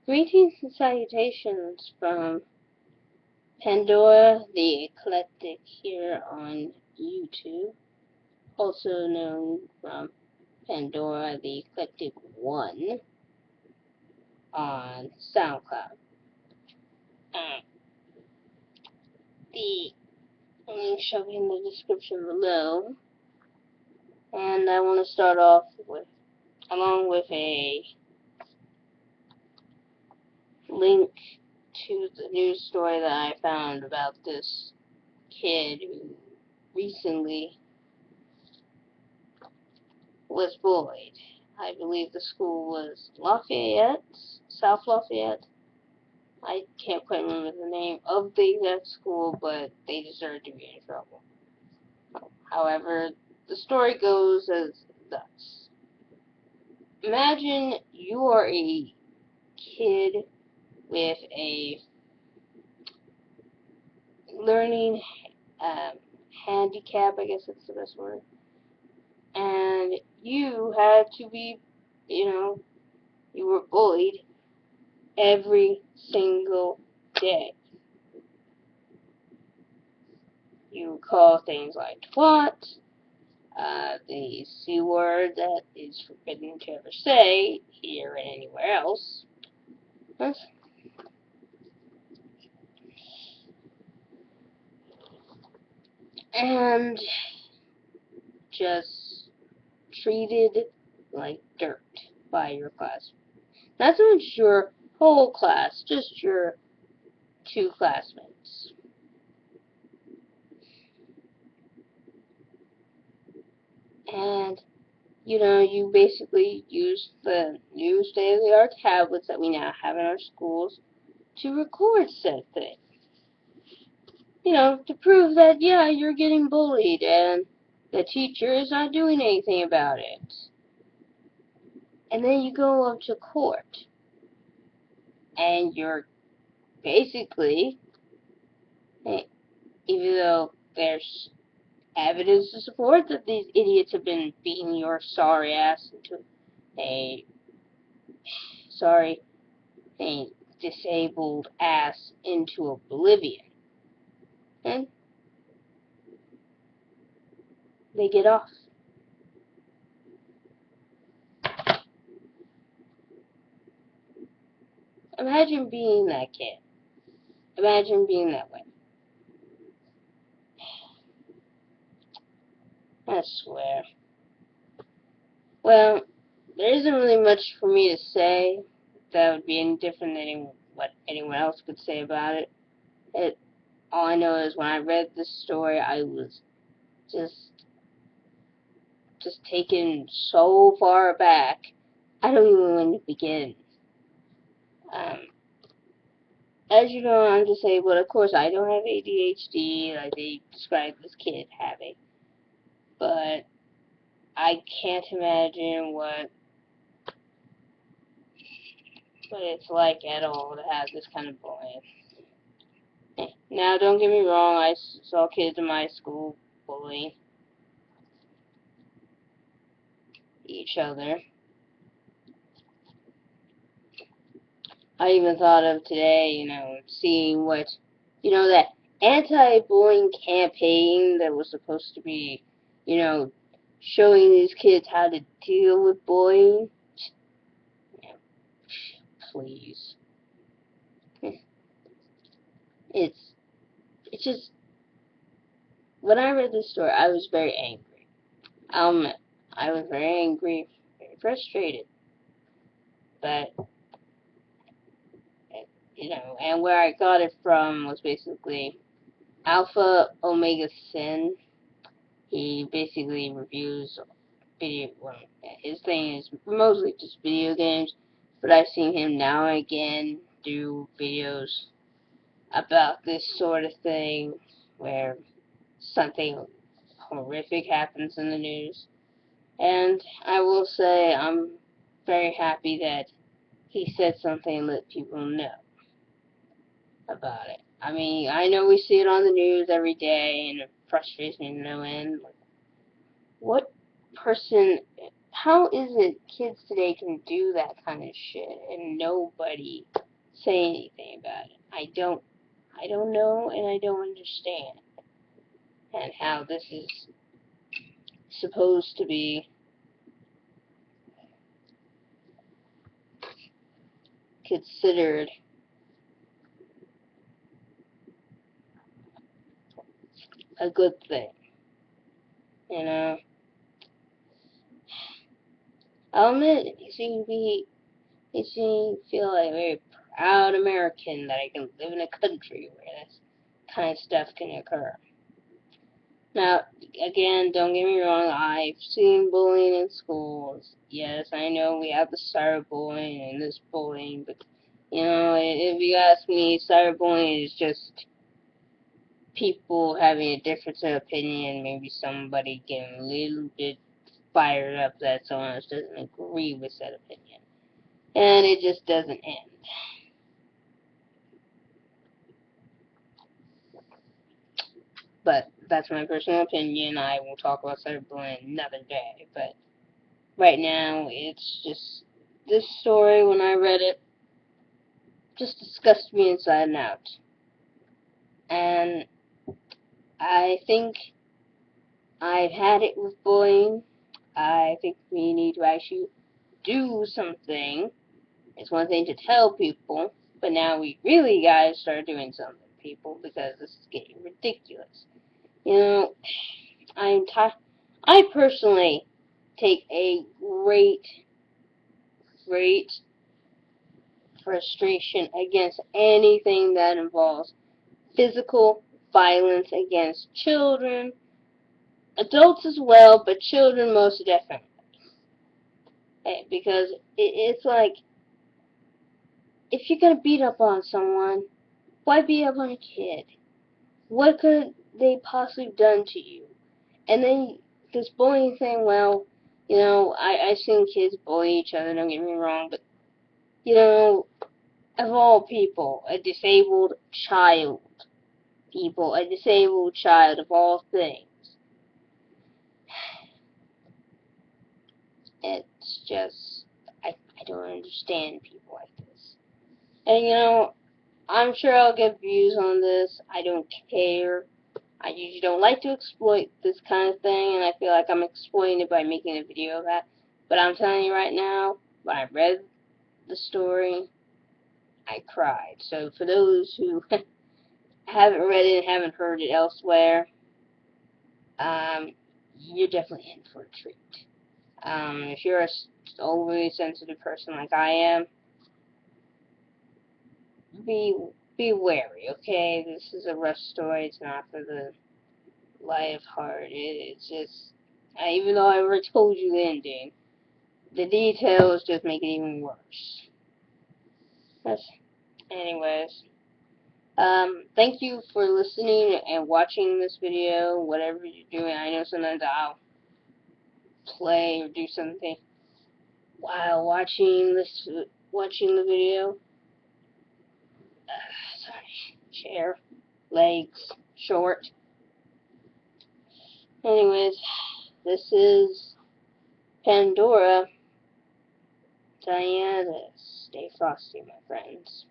Greetings and salutations from Pandora the Eclectic here on YouTube, also known from Pandora the Eclectic 1 on SoundCloud. Uh, the link shall be in the description below, and I want to start off along with a link to the news story that I found about this kid who recently was bullied. I believe the school was Lafayette, South Lafayette. I can't quite remember the name of the exact school, but they deserved to be in trouble. However, the story goes as thus. Imagine you are a kid with a learning handicap, I guess that's the best word, and you had to be, you were bullied every single day. You call things like twat, the C word that is forbidden to ever say here and anywhere else, and just treated like dirt by your class. Not so much your whole class, just your two classmates. And you basically use the new state-of-the-art tablets that we now have in our schools to record said thing. To prove that, yeah, you're getting bullied and the teacher is not doing anything about it. And then you go up to court and you're basically, even though there's evidence to support that these idiots have been beating your sorry ass into a a disabled ass into oblivion. And they get off. Imagine being that kid. Imagine being that way. I swear. Well, there isn't really much for me to say that would be any different than what anyone else could say about it. All I know is when I read this story, I was just taken so far back. I don't even know when to begin. Um, as you know, I'm disabled. Of course, I don't have ADHD like they describe this kid having. But I can't imagine what it's like at all to have this kind of bullying. Now, don't get me wrong, I saw kids in my school bully each other. I even thought of today, seeing what, that anti-bullying campaign that was supposed to be, showing these kids how to deal with bullying. Yeah, please. It's just, when I read this story, I was very angry. I was very angry, very frustrated. But, and where I got it from was basically Alpha Omega Sin. He basically reviews video, well, his thing is mostly just video games, but I've seen him now and again do videos about this sort of thing where something horrific happens in the news. And I will say I'm very happy that he said something and let people know about it. I mean, I know we see it on the news every day and it frustrates me no end. Like, what person how is it kids today can do that kind of shit and nobody say anything about it? I don't know and I don't understand. And how this is supposed to be considered a good thing. You know? I'll admit, makes me feel like a very proud American that I can live in a country where this kind of stuff can occur. Now, again, don't get me wrong, I've seen bullying in schools. Yes, I know we have the cyberbullying and this bullying, but, you know, if you ask me, cyberbullying is just people having a difference of opinion, maybe somebody getting a little bit fired up that someone else doesn't agree with that opinion. And it just doesn't end. But that's my personal opinion. I will talk about cyberbullying another day. But right now, it's just this story. When I read it, just disgusted me inside and out. And I think I've had it with bullying. I think we need to actually do something. It's one thing to tell people, but now we really gotta start doing something, people, because this is getting ridiculous. You know, I personally take a great frustration against anything that involves physical violence against children, adults as well, but children most definitely. Because it's like, if you're gonna beat up on someone, why beat up on a kid? What could they possibly have done to you? And then this bullying thing, well, you know, I've seen kids bully each other, don't get me wrong, but, you know, of all people, a disabled child, a disabled child of all things. It's just, I don't understand people like this. And, you know, I'm sure I'll get views on this. I don't care. I usually don't like to exploit this kind of thing, and I feel like I'm exploiting it by making a video of that. But I'm telling you right now, when I read the story, I cried. So for those who haven't read it and haven't heard it elsewhere, you're definitely in for a treat. If you're a overly sensitive person like I am, be be wary, okay? This is a rough story. It's not for the light of heart. It's just, even though I already told you the ending, the details just make it even worse. That's, anyways, thank you for listening and watching this video, whatever you're doing. I know sometimes I'll play or do something while watching the video. Sorry, chair, legs, short. Anyways, this is Pandora. Diana, stay frosty, my friends.